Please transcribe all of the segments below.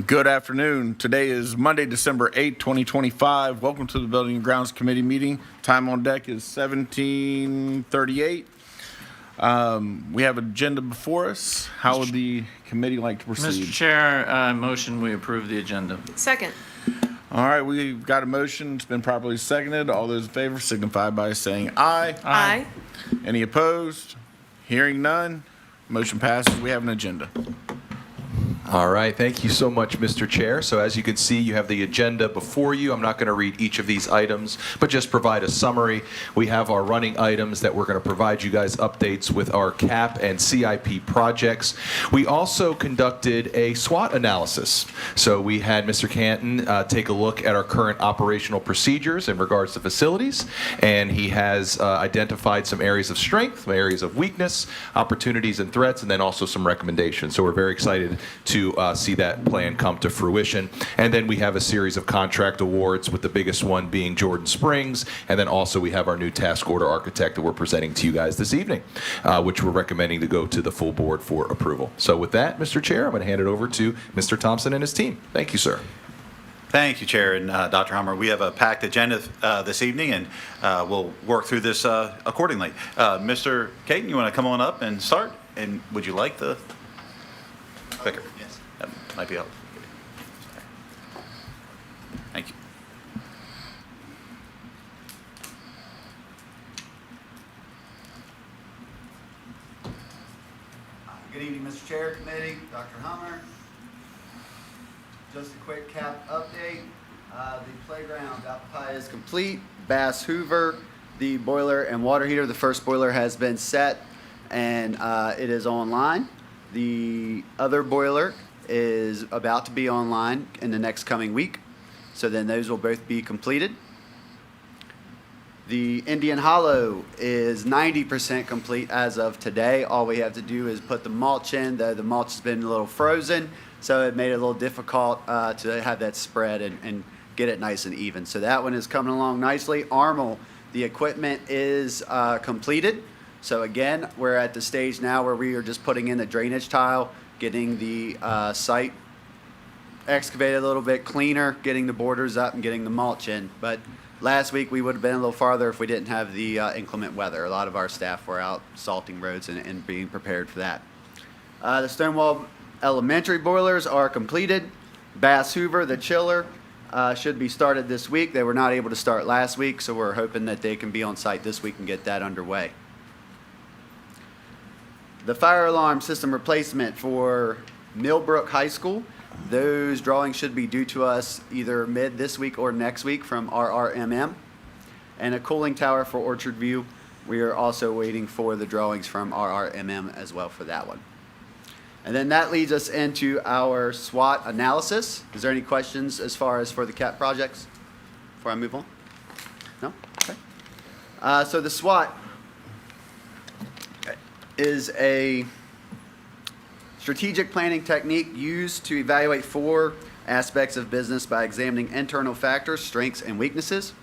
Good afternoon. Today is Monday, December 8th, 2025. Welcome to the Building and Grounds Committee meeting. Time on deck is 17:38. We have an agenda before us. How would the committee like to proceed? Mr. Chair, motion we approve the agenda. Second. All right, we've got a motion. It's been properly seconded. All those in favor signify by saying aye. Aye. Any opposed? Hearing none. Motion passes. We have an agenda. All right, thank you so much, Mr. Chair. So as you can see, you have the agenda before you. I'm not going to read each of these items, but just provide a summary. We have our running items that we're going to provide you guys updates with our CAP and CIP projects. We also conducted a SWOT analysis. So we had Mr. Canton take a look at our current operational procedures in regards to facilities, and he has identified some areas of strength, some areas of weakness, opportunities and threats, and then also some recommendations. So we're very excited to see that plan come to fruition. And then we have a series of contract awards, with the biggest one being Jordan Springs. And then also we have our new task order architect that we're presenting to you guys this evening, which we're recommending to go to the full board for approval. So with that, Mr. Chair, I'm going to hand it over to Mr. Thompson and his team. Thank you, sir. Thank you, Chair and Dr. Hummer. We have a packed agenda this evening, and we'll work through this accordingly. Mr. Caton, you want to come on up and start? And would you like the clicker? Yes. That might be helpful. Thank you. Good evening, Mr. Chair, Committee, Dr. Hummer. Just a quick CAP update. The playground apple pie is complete. Bass Hoover, the boiler and water heater, the first boiler has been set and it is online. The other boiler is about to be online in the next coming week. So then those will both be completed. The Indian Hollow is 90% complete as of today. All we have to do is put the mulch in. The mulch has been a little frozen, so it made it a little difficult to have that spread and get it nice and even. So that one is coming along nicely. Armel, the equipment is completed. So again, we're at the stage now where we are just putting in the drainage tile, getting the site excavated a little bit cleaner, getting the borders up and getting the mulch in. But last week we would have been a little farther if we didn't have the inclement weather. A lot of our staff were out salting roads and being prepared for that. The Stonewall Elementary boilers are completed. Bass Hoover, the chiller, should be started this week. They were not able to start last week, so we're hoping that they can be on site this week and get that underway. The fire alarm system replacement for Millbrook High School, those drawings should be due to us either mid this week or next week from RRMM. And a cooling tower for Orchard View, we are also waiting for the drawings from RRMM as well for that one. And then that leads us into our SWOT analysis. Is there any questions as far as for the CAP projects before I move on? No? Okay. So the SWOT is a strategic planning technique used to evaluate 4 aspects of business by examining internal factors, strengths, and weaknesses,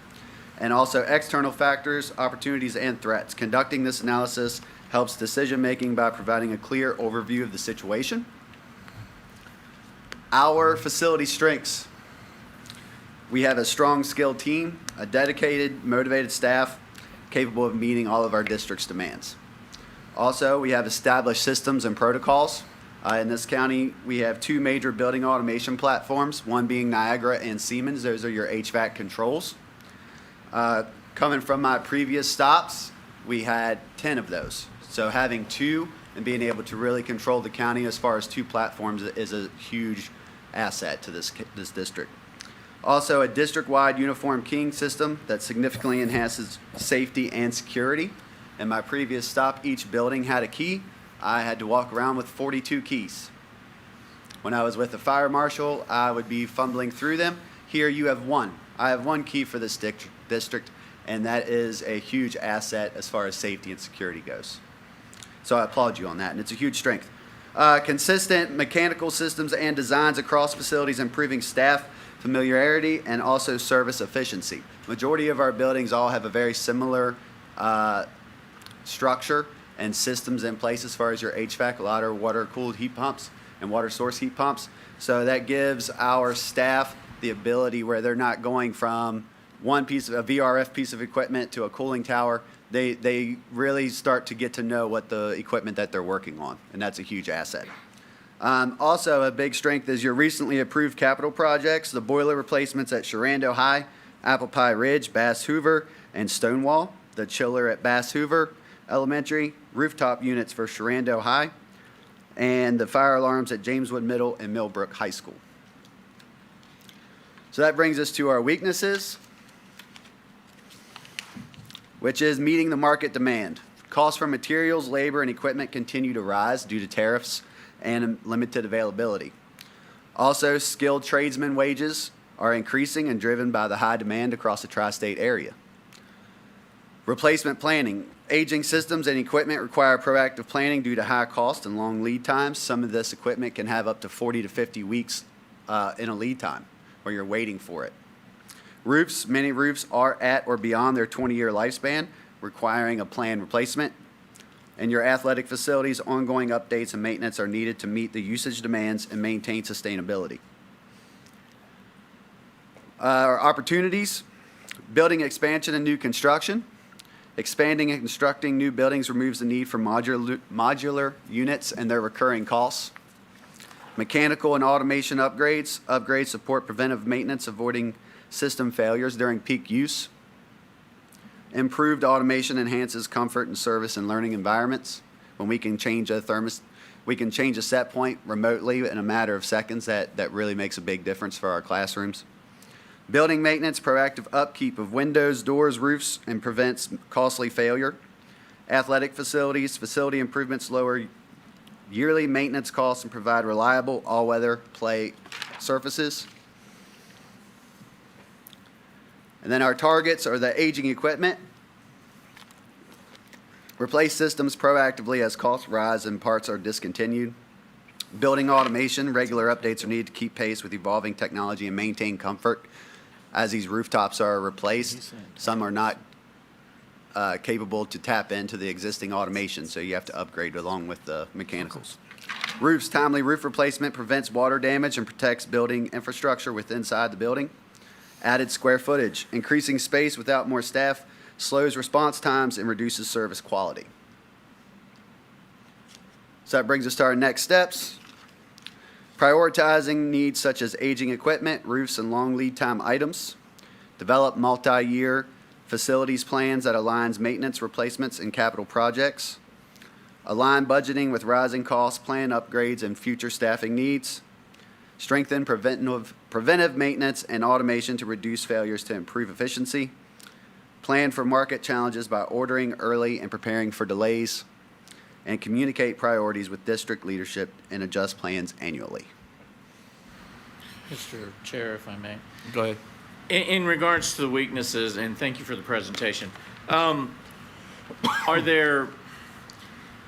and also external factors, opportunities, and threats. Conducting this analysis helps decision-making by providing a clear overview of the situation. Our facility strengths. We have a strong, skilled team, a dedicated, motivated staff capable of meeting all of our district's demands. Also, we have established systems and protocols. In this county, we have 2 major building automation platforms, one being Niagara and Siemens. Those are your HVAC controls. Coming from my previous stops, we had 10 of those. So having 2 and being able to really control the county as far as 2 platforms is a huge asset to this district. Also, a district-wide uniform keying system that significantly enhances safety and security. In my previous stop, each building had a key. I had to walk around with 42 keys. When I was with the fire marshal, I would be fumbling through them. Here you have 1. I have 1 key for this district, and that is a huge asset as far as safety and security goes. So I applaud you on that, and it's a huge strength. Consistent mechanical systems and designs across facilities, improving staff familiarity and also service efficiency. Majority of our buildings all have a very similar structure and systems in place as far as your HVAC. A lot are water-cooled heat pumps. and water source heat pumps. So that gives our staff the ability where they're not going from one piece of a VRF piece of equipment to a cooling tower. They really start to get to know what the equipment that they're working on, and that's a huge asset. Also, a big strength is your recently approved capital projects, the boiler replacements at Sharando High, Apple Pie Ridge, Bass Hoover, and Stonewall, the chiller at Bass Hoover Elementary, rooftop units for Sharando High, and the fire alarms at Jameswood Middle and Millbrook High School. So that brings us to our weaknesses, which is meeting the market demand. Costs for materials, labor, and equipment continue to rise due to tariffs and limited availability. Also, skilled tradesmen wages are increasing and driven by the high demand across the tri-state area. Replacement planning. Aging systems and equipment require proactive planning due to high cost and long lead times. Some of this equipment can have up to 40 to 50 weeks in a lead time where you're waiting for it. Roofs. Many roofs are at or beyond their 20-year lifespan, requiring a planned replacement. And your athletic facilities, ongoing updates and maintenance are needed to meet the usage demands and maintain sustainability. Our opportunities, building expansion and new construction. Expanding and constructing new buildings removes the need for modular units and their recurring costs. Mechanical and automation upgrades. Upgrades support preventive maintenance, avoiding system failures during peak use. Improved automation enhances comfort and service in learning environments. When we can change a we can change a set point remotely in a matter of seconds. That really makes a big difference for our classrooms. Building maintenance, proactive upkeep of windows, doors, roofs, and prevents costly failure. Athletic facilities, facility improvements lower yearly maintenance costs and provide reliable all-weather play surfaces. And then our targets are the aging equipment. Replace systems proactively as costs rise and parts are discontinued. Building automation, regular updates are needed to keep pace with evolving technology and maintain comfort as these rooftops are replaced. Some are not capable to tap into the existing automation, so you have to upgrade along with the mechanicals. Roofs, timely roof replacement prevents water damage and protects building infrastructure within inside the building. Added square footage, increasing space without more staff slows response times and reduces service quality. So that brings us to our next steps. Prioritizing needs such as aging equipment, roofs, and long lead time items. Develop multi-year facilities plans that aligns maintenance, replacements, and capital projects. Align budgeting with rising costs, plan upgrades, and future staffing needs. Strengthen preventive maintenance and automation to reduce failures to improve efficiency. Plan for market challenges by ordering early and preparing for delays. And communicate priorities with district leadership and adjust plans annually. Mr. Chair, if I may. Go ahead. In regards to the weaknesses, and thank you for the presentation, are there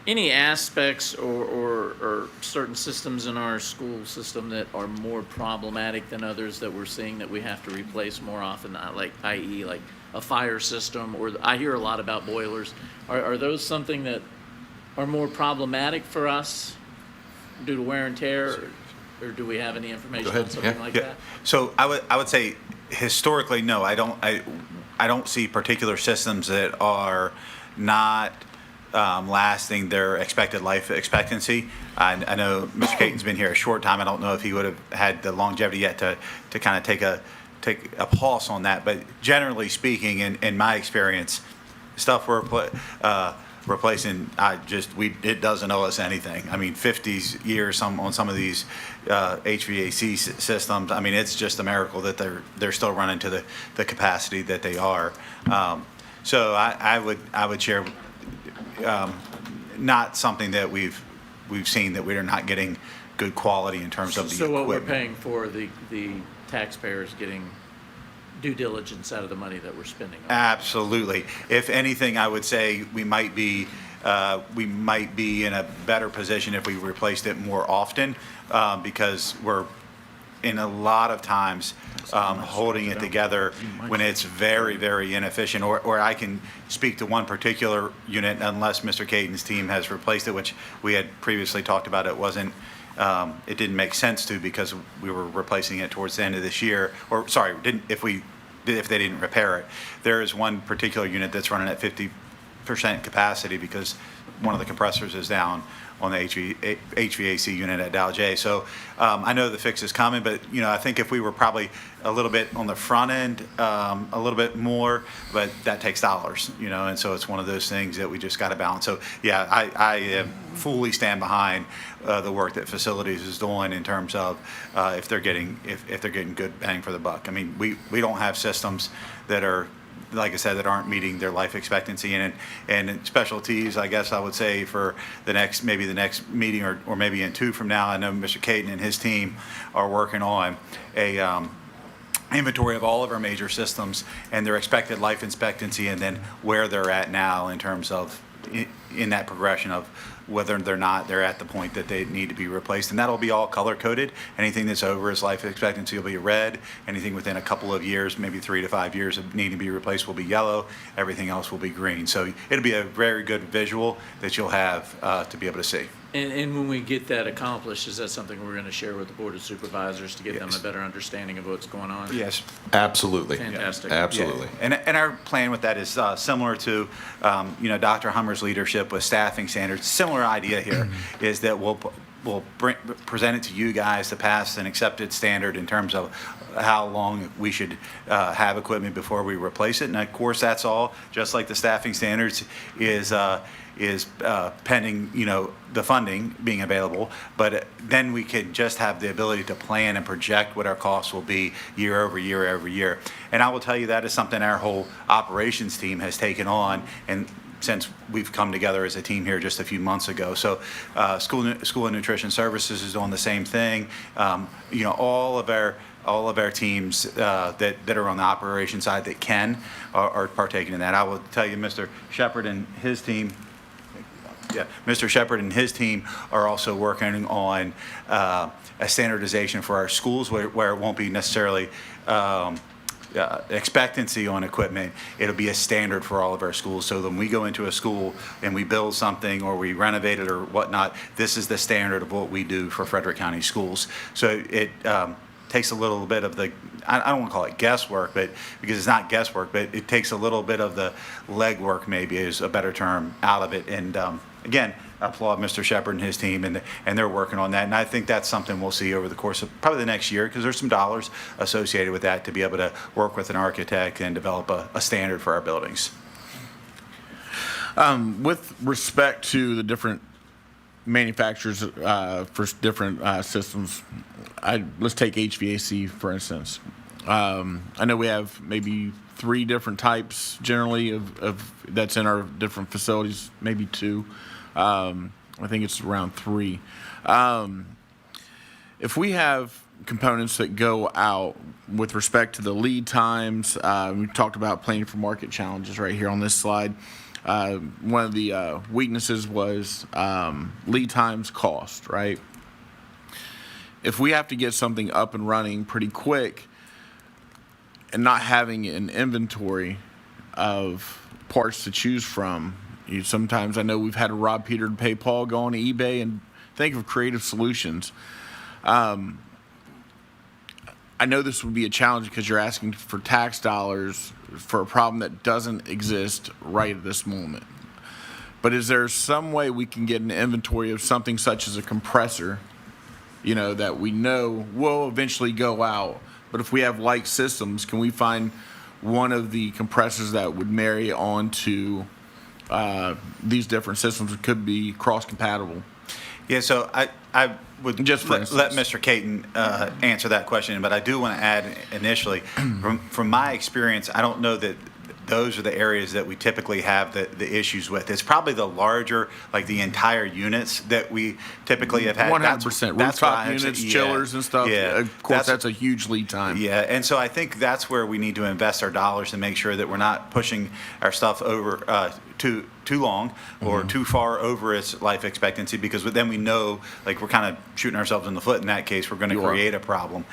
any aspects or certain systems in our school system that are more problematic than others that we're seeing that we have to replace more often, like i.e. like a fire system, or I hear a lot about boilers. Are those something that are more problematic for us due to wear and tear, or do we have any information on something like that? So I would say historically, no, I don't see particular systems that are not lasting their expected life expectancy. I know Mr. Caton's been here a short time. I don't know if he would have had the longevity yet to kind of take a pulse on that. But generally speaking, in my experience, stuff we're replacing, it doesn't owe us anything. I mean, 50 years on some of these HVAC systems. I mean, it's just a miracle that they're still running to the capacity that they are. So I would share not something that we've seen that we are not getting good quality in terms of the equipment. So what we're paying for, the taxpayers getting due diligence out of the money that we're spending on. Absolutely. If anything, I would say we might be in a better position if we replaced it more often, because we're in a lot of times holding it together when it's very, very inefficient. Or I can speak to one particular unit, unless Mr. Caton's team has replaced it, which we had previously talked about. It wasn't it didn't make sense to, because we were replacing it towards the end of this year, or sorry, if they didn't repair it. There is one particular unit that's running at 50% capacity because one of the compressors is down on the HVAC unit at Dow J. So I know the fix is coming, but I think if we were probably a little bit on the front end, a little bit more, but that takes dollars, and so it's one of those things that we just got to balance. So yeah, I fully stand behind the work that facilities is doing in terms of if they're getting good bang for the buck. I mean, we don't have systems that are, like I said, that aren't meeting their life expectancy. And specialties, I guess I would say, for maybe the next meeting or maybe in 2 from now, I know Mr. Caton and his team are working on a inventory of all of our major systems and their expected life expectancy, and then where they're at now in terms of in that progression of whether they're at the point that they need to be replaced. And that'll be all color coded. Anything that's over its life expectancy will be red. Anything within a couple of years, maybe 3 to 5 years of needing to be replaced, will be yellow. Everything else will be green. So it'll be a very good visual that you'll have to be able to see. And when we get that accomplished, is that something we're going to share with the Board of Supervisors to give them Yes. a better understanding of what's going on? Yes. Absolutely. Fantastic. Absolutely. Yeah. And our plan with that is similar to, Dr. Hummer's leadership with staffing standards. Similar idea here is that we'll present it to you guys to pass an accepted standard in terms of how long we should have equipment before we replace it. And of course, that's all, just like the staffing standards is pending, the funding being available. But then we can just have the ability to plan and project what our costs will be year over year over year. And I will tell you that is something our whole operations team has taken on, and since we've come together as a team here just a few months ago. So School and Nutrition Services is doing the same thing. All of our teams that are on the operation side that can are partaking in that. I will tell you, Mr. Shepard and his team, Mr. Shepard and his team are also working on a standardization for our schools where it won't be necessarily expectancy on equipment. It'll be a standard for all of our schools. So when we go into a school and we build something or we renovate it or whatnot, this is the standard of what we do for Frederick County schools. So it takes a little bit of the, I don't want to call it guesswork, but because it's not guesswork, but it takes a little bit of the legwork, maybe is a better term, out of it. And again, I applaud Mr. Shepard and his team, and they're working on that. And I think that's something we'll see over the course of probably the next year, because there's some dollars associated with that to be able to work with an architect and develop a standard for our buildings. With respect to the different manufacturers for different systems, let's take HVAC, for instance. I know we have maybe 3 different types generally of that's in our different facilities, maybe 2. I think it's around 3. If we have components that go out with respect to the lead times, we talked about planning for market challenges right here on this slide. One of the weaknesses was lead times cost, right? If we have to get something up and running pretty quick and not having an inventory of parts to choose from, sometimes I know we've had to rob Peter to pay Paul, go on to eBay and think of creative solutions. I know this would be a challenge because you're asking for tax dollars for a problem that doesn't exist right at this moment. But is there some way we can get an inventory of something such as a compressor, that we know will eventually go out? But if we have like systems, can we find one of the compressors that would marry onto these different systems that could be cross-compatible? Yeah, so I would Just for let instance. Mr. Caton answer that question, but I do want to add initially, from my experience, I don't know that those are the areas that we typically have the issues with. It's probably the larger, like the entire units that we typically have had. 100%. That's what Rooftop I have units, said. chillers and stuff. Yeah. Of course, that's a huge lead time. Yeah, and so I think that's where we need to invest our dollars to make sure that we're not pushing our stuff over too long or too far over its life expectancy, because then we know, like, we're kind of shooting ourselves in the foot in that case. We're going to create a problem.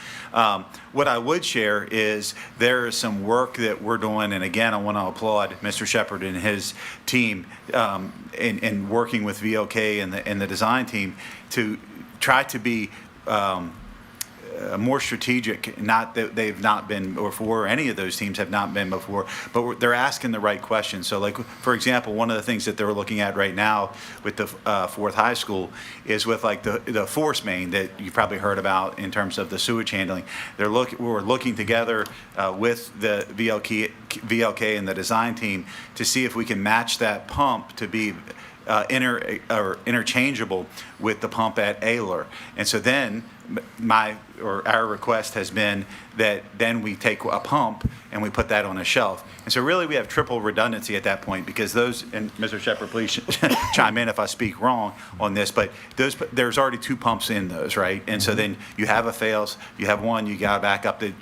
What I would share is there is some work that we're doing, and again, I want to applaud Mr. Shepard and his team in working with VLK and the design team to try to be more strategic. Not that they've not been before, or any of those teams have not been before, but they're asking the right questions. So, like, for example, one of the things that they're looking at right now with the Fourth High School is with, like, the force main that you've probably heard about in terms of the sewage handling. We're looking together with the VLK and the design team to see if we can match that pump to be interchangeable with the pump at Ayler. And so then our request has been that then we take a pump and we put that on a shelf. And so really we have triple redundancy at that point, because those, and Mr. Shepherd, please chime in if I speak wrong on this, but there's already 2 pumps in those, right? And so then you have a fails, you have one, you got to back up that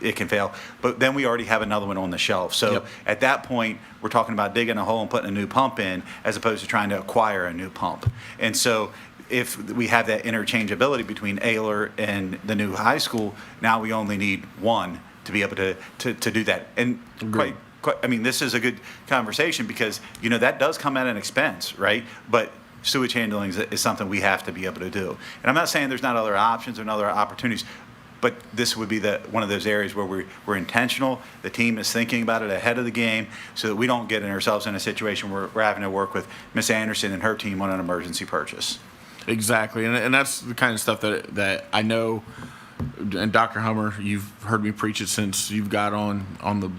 it can fail, but then we already have another one on the shelf. So Yep. at that point, we're talking about digging a hole and putting a new pump in, as opposed to trying to acquire a new pump. And so if we have that interchangeability between Ayler and the new high school, now we only need one to be able to do that. And quite, I mean, this is a good conversation, because, you know, that does come at an expense, right? But sewage handling is something we have to be able to do. And I'm not saying there's not other options and other opportunities, but this would be one of those areas where we're intentional. The team is thinking about it ahead of the game, so that we don't get ourselves in a situation where we're having to work with Miss Anderson and her team on an emergency purchase. Exactly, and that's the kind of stuff that I know. And Dr. Hummer, you've heard me preach it since you've got on the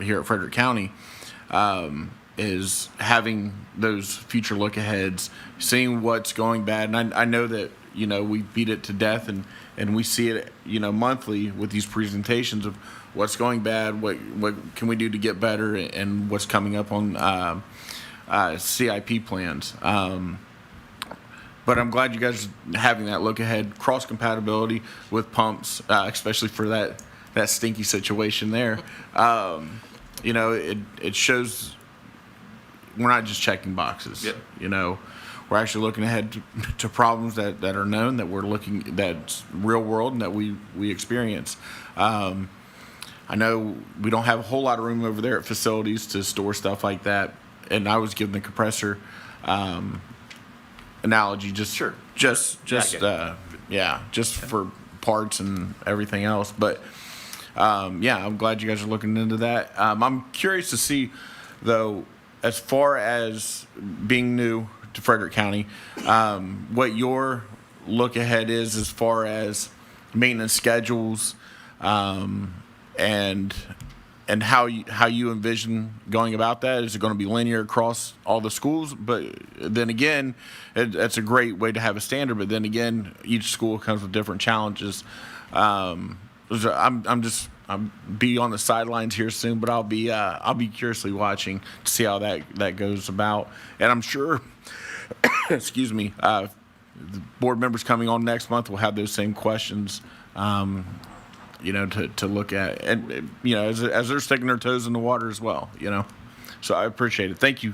here at Frederick County, is having those future look aheads, seeing what's going bad. And I know that, you know, we beat it to death, and we see it, you know, monthly with these presentations of what's going bad, what can we do to get better, and what's coming up on CIP plans. But I'm glad you guys are having that look ahead, cross compatibility with pumps, especially for that stinky situation there. You know, it shows we're not just checking boxes. Yep. You know, we're actually looking ahead to problems that are known, that's real world, and that we experience. I know we don't have a whole lot of room over there at facilities to store stuff like that, and I was given the compressor analogy just for parts and everything else. But I'm glad you guys are looking into that. I'm curious to see, though, as far as being new to Frederick County, what your look ahead is as far as maintenance schedules, and how you envision going about that. Is it going to be linear across all the schools? But then again, that's a great way to have a standard. But then again, each school comes with different challenges. So I'm be on the sidelines here soon, but I'll be curiously watching to see how that goes about. And I'm sure, excuse me, the board members coming on next month will have those same questions. You know, to look at, and you know, as they're sticking their toes in the water as well, you know. So I appreciate it. Thank you.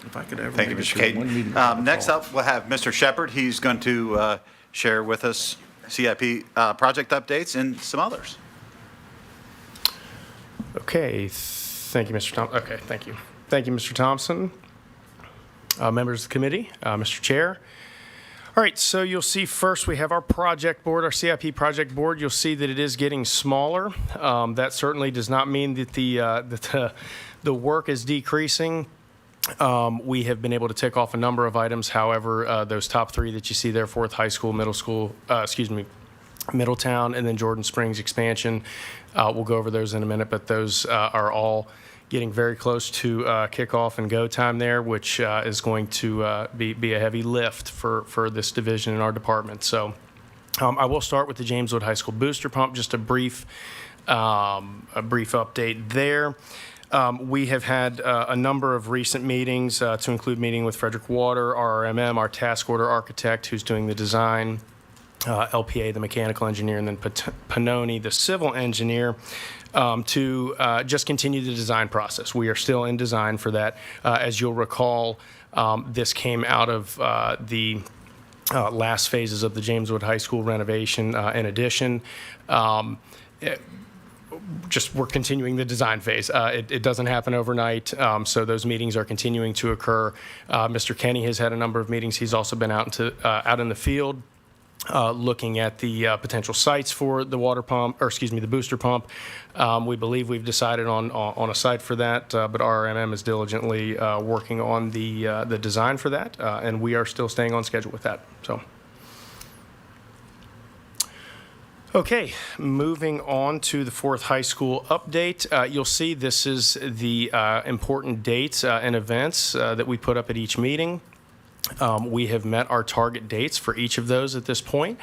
If I could ever. Thank you, make Mr. it to one meeting Caden. without a Next call. up, we'll have Mr. Shepherd. He's going to share with us CIP project updates and some others. Okay, thank you, Mr. Thompson. Okay, thank you. Thank you, Mr. Thompson. Members of the committee, Mr. Chair. All right, so you'll see first we have our project board, our CIP project board. You'll see that it is getting smaller. That certainly does not mean that the work is decreasing. We have been able to tick off a number of items. However, those top 3 that you see there, Fourth High School, Middletown, and then Jordan Springs expansion. We'll go over those in a minute, but those are all getting very close to kickoff and go time there, which is going to be a heavy lift for this division in our department. So I will start with the James Wood High School booster pump, just a brief update there. We have had a number of recent meetings to include meeting with Frederick Water, RRMM, our task order architect who's doing the design, LPA, the mechanical engineer, and then Panoni, the civil engineer, to just continue the design process. We are still in design for that. As you'll recall, this came out of the last phases of the James Wood High School renovation and addition. we're continuing the design phase. It doesn't happen overnight, so those meetings are continuing to occur. Mr. Kenny has had a number of meetings. He's also been out in the field, looking at the potential sites for the the booster pump. We believe we've decided on a site for that, but RMM is diligently working on the design for that, and we are still staying on schedule with that. So. Okay, moving on to the Fourth High School update. You'll see this is the important dates and events that we put up at each meeting. We have met our target dates for each of those at this point.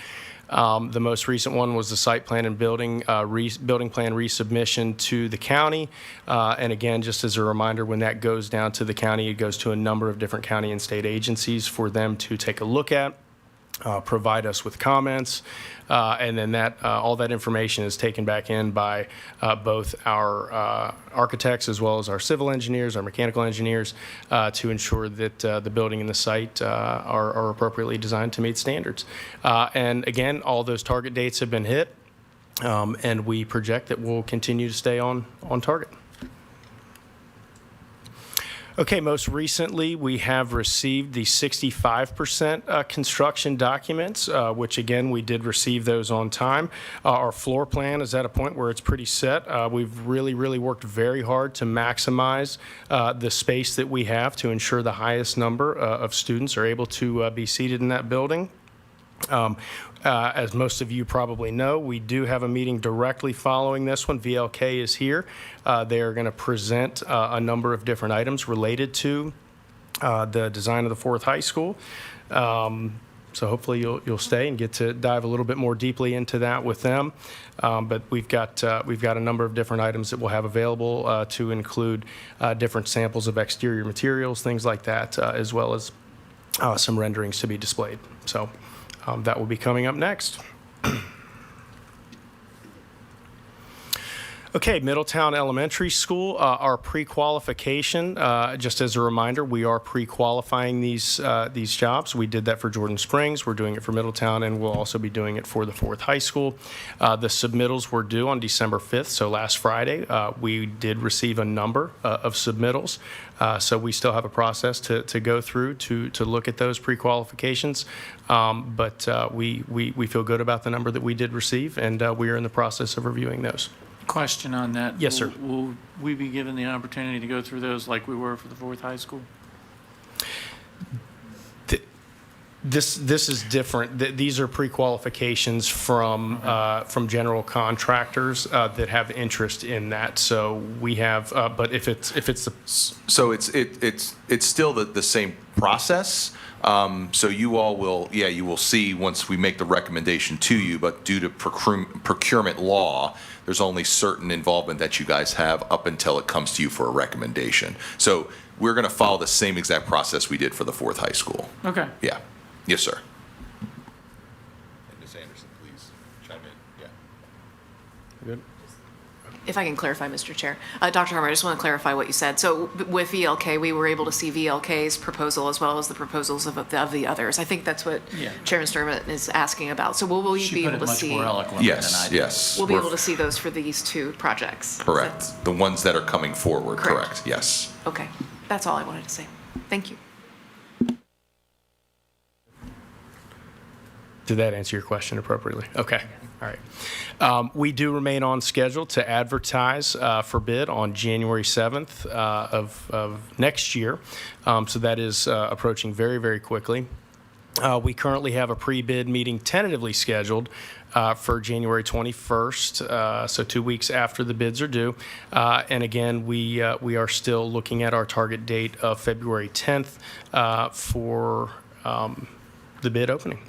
The most recent one was the site plan and building plan resubmission to the county. And again, just as a reminder, when that goes down to the county, it goes to a number of different county and state agencies for them to take a look at. Provide us with comments, and then all that information is taken back in by both our architects as well as our civil engineers, our mechanical engineers, to ensure that the building and the site are appropriately designed to meet standards. And again, all those target dates have been hit, and we project that we'll continue to stay on target. Okay, most recently, we have received the 65% construction documents, which again, we did receive those on time. Our floor plan is at a point where it's pretty set. We've really worked very hard to maximize the space that we have to ensure the highest number of students are able to be seated in that building. As most of you probably know, we do have a meeting directly following this one. VLK is here. They are going to present a number of different items related to the design of the Fourth High School. So hopefully you'll stay and get to dive a little bit more deeply into that with them. But we've got a number of different items that we'll have available to include different samples of exterior materials, things like that, as well as some renderings to be displayed. So. That will be coming up next. Okay, Middletown Elementary School, our pre-qualification, just as a reminder, we are pre-qualifying these jobs. We did that for Jordan Springs, we're doing it for Middletown, and we'll also be doing it for the Fourth High School. The submittals were due on December 5th, so last Friday. We did receive a number of submittals, so we still have a process to go through to look at those pre-qualifications, but we feel good about the number that we did receive, and we are in the process of reviewing those. Question on that. Yes, sir. Will we be given the opportunity to go through those like we were for the Fourth High School? This is different. These are pre-qualifications from general contractors that have interest in that. So we have, but if it's the So it's still the same process. So you all will, you will see once we make the recommendation to you, but due to procurement law, there's only certain involvement that you guys have up until it comes to you for a recommendation. So we're going to follow the same exact process we did for the Fourth High School. Okay. Yeah. Yes, sir. And Ms. Anderson, please chime in. Yeah. good. If I can clarify, Mr. Chair. Dr. Harmer, I just want to clarify what you said. So with VLK, we were able to see VLK's proposal as well as the proposals of the others. I think that's what Yeah. Chairman Sturman is asking about. So will we She be put able it to much see? more eloquently than I Yes, did. yes. We'll be We're- able to see those for these two projects. Correct. The ones that are coming forward, Correct. correct, yes. Okay, that's all I wanted to say. Thank you. Did that answer your question appropriately? Okay, all right. We do remain on schedule to advertise for bid on January 7th of next year. So that is approaching very quickly. We currently have a pre-bid meeting tentatively scheduled for January 21st, so 2 weeks after the bids are due. And again, we are still looking at our target date of February 10th for the bid opening.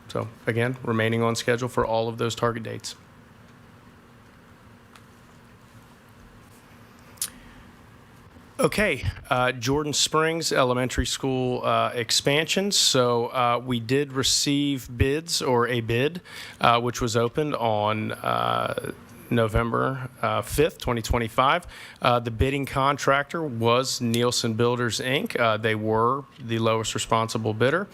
So again, remaining on schedule for all of those target dates. Okay, Jordan Springs Elementary School expansion. So we did receive bids, or a bid, which was opened on November 5th, 2025. The bidding contractor was Nielsen Builders, Inc. They were the lowest responsible bidder.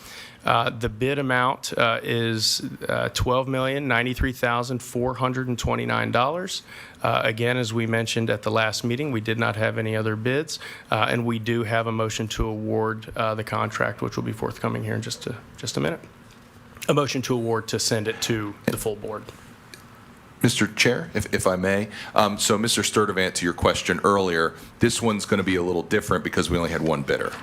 The bid amount is $12,093,429. Again, as we mentioned at the last meeting, we did not have any other bids, and we do have a motion to award the contract, which will be forthcoming here in just a minute. A motion to award to send it to the full board. Mr. Chair, if I may, so Mr. Sturdivant, to your question earlier, this one's going to be a little different because we only had one bidder,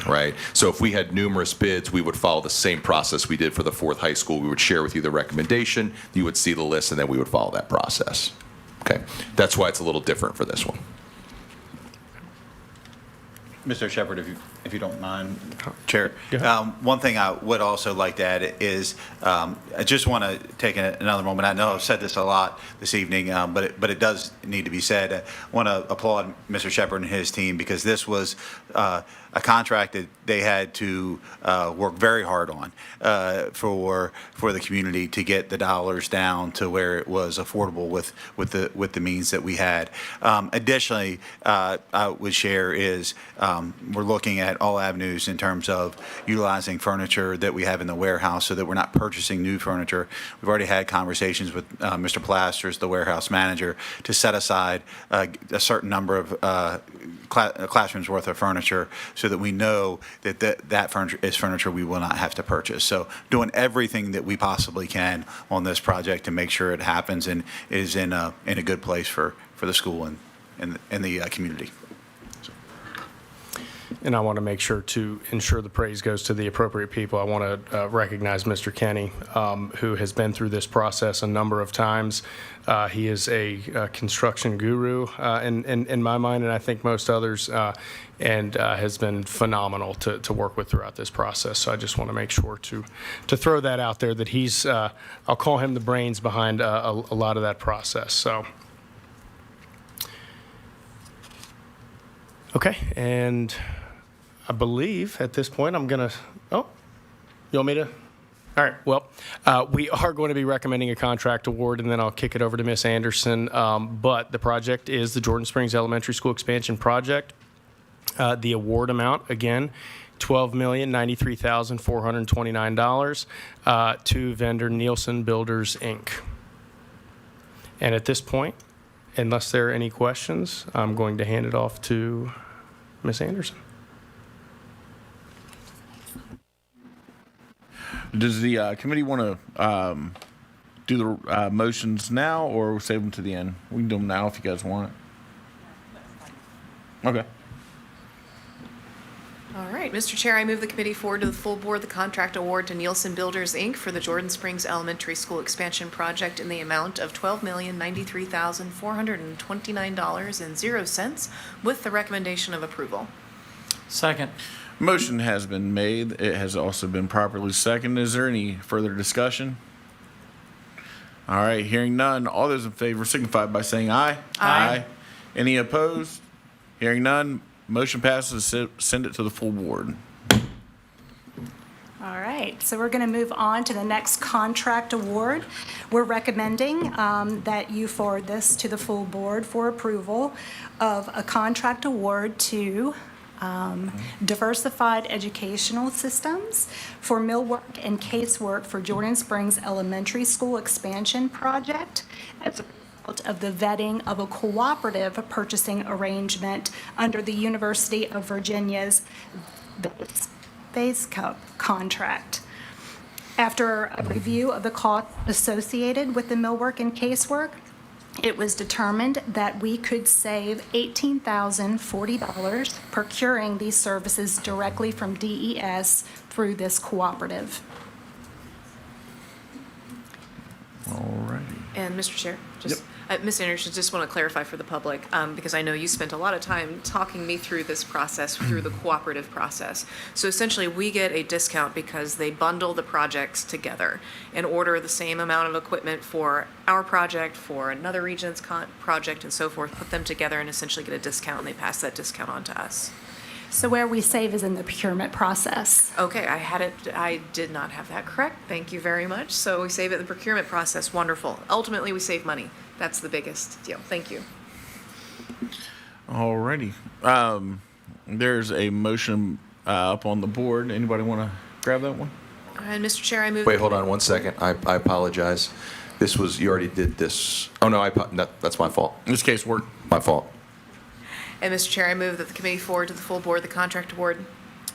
right? So if we had numerous bids, we would follow the same process we did for the fourth high school. We would share with you the recommendation, you would see the list, and then we would follow that process. Okay, that's why it's a little different for this one. Mr. Shepherd, if you don't mind, Chair. Go ahead. One thing I would also like to add is I just want to take another moment. I know I've said this a lot this evening, but it does need to be said. I want to applaud Mr. Shepherd and his team because this was a contract that they had to work very hard on for the community to get the dollars down to where it was affordable with the means that we had. Additionally, I would share is we're looking at all avenues in terms of utilizing furniture that we have in the warehouse so that we're not purchasing new furniture. We've already had conversations with Mr. Plasters, the warehouse manager, to set aside a certain number of classrooms worth of furniture so that we know that furniture is furniture we will not have to purchase. So doing everything that we possibly can on this project to make sure it happens and is in a good place for the school and the community. And I want to make sure to ensure the praise goes to the appropriate people. I want to recognize Mr. Kenny, who has been through this process a number of times. He is a construction guru in my mind, and I think most others, and has been phenomenal to work with throughout this process. So I just want to make sure to throw that out there, that he's, I'll call him the brains behind a lot of that process. So. Okay, and I believe at this point I'm going to, you want me to? All right, well, we are going to be recommending a contract award, and then I'll kick it over to Ms. Anderson. But the project is the Jordan Springs Elementary School Expansion Project. The award amount, again, $12,093,429 to vendor Nielsen Builders, Inc. And at this point, unless there are any questions, I'm going to hand it off to Ms. Anderson. Does the committee want to do the motions now or save them to the end? We can do them now if you guys want. Okay. All right, Mr. Chair, I move the committee forward to the full board the contract award to Nielsen Builders, Inc. for the Jordan Springs Elementary School Expansion Project in the amount of $12,093,429.00 with the recommendation of approval. Second. Motion has been made. It has also been properly seconded. Is there any further discussion? All right, hearing none. All those in favor signify by saying aye. Aye. Any opposed? Hearing none. Motion passes. Send it to the full board. All right, so we're going to move on to the next contract award. We're recommending that you forward this to the full board for approval of a contract award to Diversified Educational Systems for millwork and casework for Jordan Springs Elementary School Expansion Project as a result of the vetting of a cooperative purchasing arrangement under the University of Virginia's Base contract. After a review of the costs associated with the millwork and casework, it was determined that we could save $18,040 procuring these services directly from DES through this cooperative. All righty. And Mr. Chair, just, Ms. Anderson, just want to clarify for the public, because I know you spent a lot of time talking me through this process, through the cooperative process. So essentially, we get a discount because they bundle the projects together and order the same amount of equipment for our project, for another region's project, and so forth, put them together and essentially get a discount, and they pass that discount on to us. So where we save is in the procurement process. Okay, I did not have that correct. Thank you very much. So we save it in the procurement process. Wonderful. Ultimately, we save money. That's the biggest deal. Thank you. Alrighty. There's a motion up on the board. Anybody want to grab that one? And Mr. Chair, I move. Wait, hold on 1 second. I apologize. This was, you already did this. Oh, no, that's my fault. In this case, work. My fault. And Mr. Chair, I move that the committee forward to the full board the contract award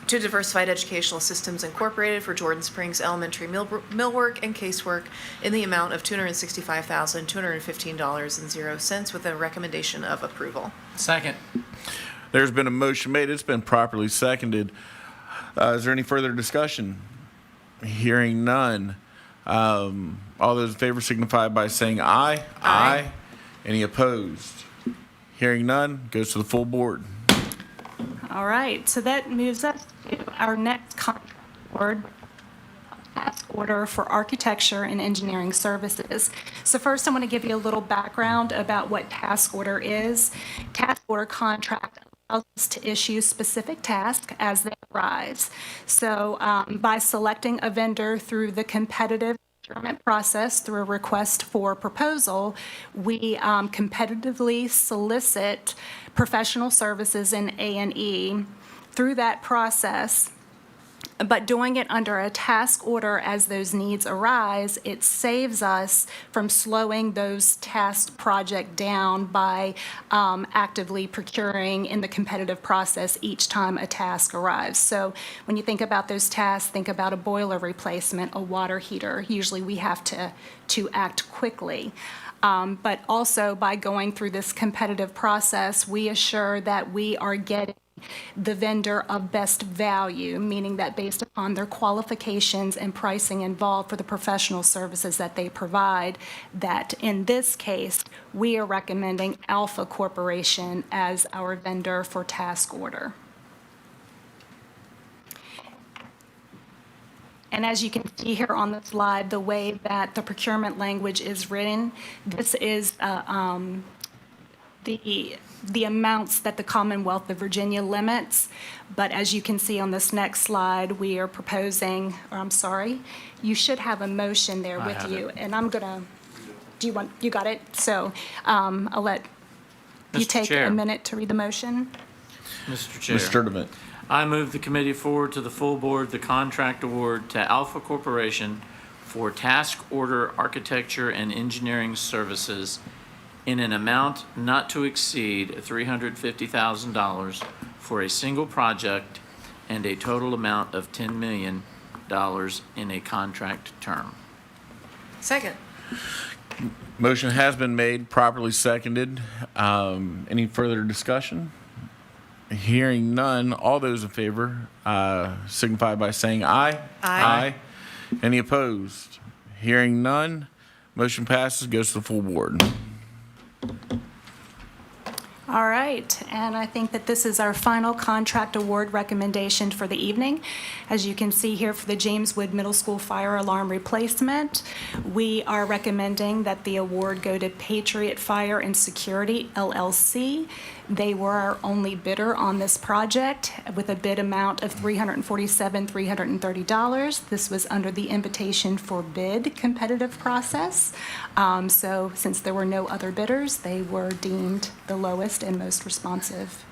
to Diversified Educational Systems Incorporated for Jordan Springs Elementary millwork and casework in the amount of $265,215.00 with a recommendation of approval. Second. There's been a motion made. It's been properly seconded. Is there any further discussion? Hearing none. All those in favor signify by saying aye. Aye. Any opposed? Hearing none, goes to the full board. All right, so that moves us to our next contract award, task order for architecture and engineering services. So first, I want to give you a little background about what task order is. Task order contract allows us to issue specific tasks as they arise. So by selecting a vendor through the competitive procurement process through a request for proposal, we competitively solicit professional services in A&E through that process. But doing it under a task order as those needs arise, it saves us from slowing those task project down by actively procuring in the competitive process each time a task arrives. So when you think about those tasks, think about a boiler replacement, a water heater. Usually we have to act quickly. But also by going through this competitive process, we assure that we are getting the vendor of best value, meaning that based upon their qualifications and pricing involved for the professional services that they provide, that in this case, we are recommending Alpha Corporation as our vendor for task order. And as you can see here on the slide, the way that the procurement language is written, this is the amounts that the Commonwealth of Virginia limits. But as you can see on this next slide, we are proposing, or I'm sorry, you should have a motion there I with have you. it. And I'm gonna, you got it? So I'll let you Mr. take Chair. a minute to read the motion. Mr. Chair. Mr. Sturdivant. I move the committee forward to the full board the contract award to Alpha Corporation for task order architecture and engineering services in an amount not to exceed $350,000 for a single project and a total amount of $10 million in a contract term. Second. Motion has been made, properly seconded. Any further discussion? Hearing none, all those in favor signify by saying aye. Aye. Any opposed? Hearing none, motion passes, goes to the full board. All right, and I think that this is our final contract award recommendation for the evening. As you can see here for the James Wood Middle School fire alarm replacement, we are recommending that the award go to Patriot Fire and Security, LLC. They were our only bidder on this project with a bid amount of $347,330. This was under the invitation for bid competitive process. So since there were no other bidders, they were deemed the lowest and most responsive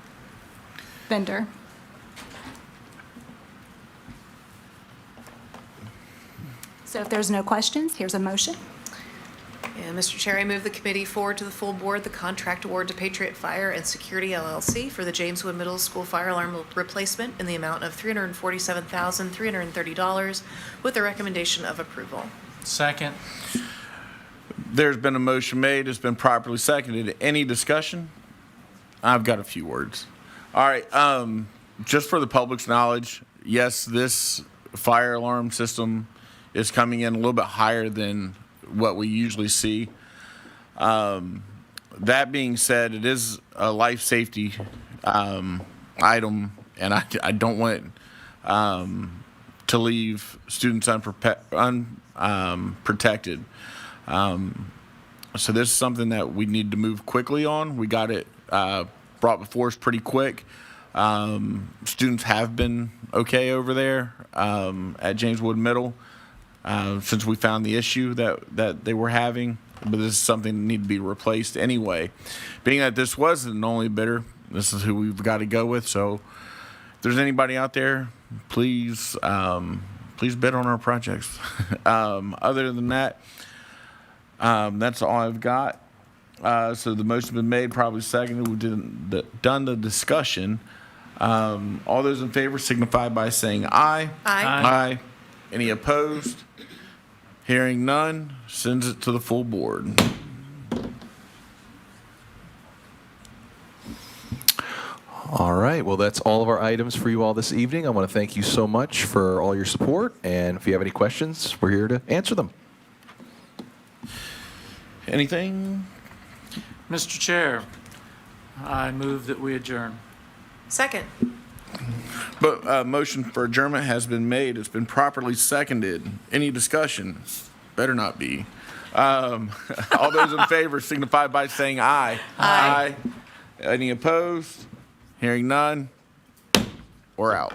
vendor. So if there's no questions, here's a motion. And Mr. Chair, I move the committee forward to the full board the contract award to Patriot Fire and Security LLC for the James Wood Middle School fire alarm replacement in the amount of $347,330 with a recommendation of approval. Second. There's been a motion made, it's been properly seconded. Any discussion? I've got a few words. All right, just for the public's knowledge, yes, this fire alarm system is coming in a little bit higher than what we usually see. That being said, it is a life safety item, and I don't want to leave students unprotected. So this is something that we need to move quickly on. We got it brought before us pretty quick. Students have been okay over there at James Wood Middle since we found the issue that they were having. but this is something that need to be replaced anyway. Being that this was an only bidder, this is who we've got to go with. So if there's anybody out there, please bid on our projects. Other than that, that's all I've got. So the motion's been made, probably seconded. We've done the discussion. All those in favor signify by saying aye. Aye. Aye. Any opposed? Hearing none, sends it to the full board. All right, well, that's all of our items for you all this evening. I want to thank you so much for all your support, and if you have any questions, we're here to answer them. Anything? Mr. Chair, I move that we adjourn. Second. But motion for adjournment has been made. It's been properly seconded. Any discussion? Better not be. All those in favor signify by saying aye. Aye. Any opposed? Hearing none, we're out.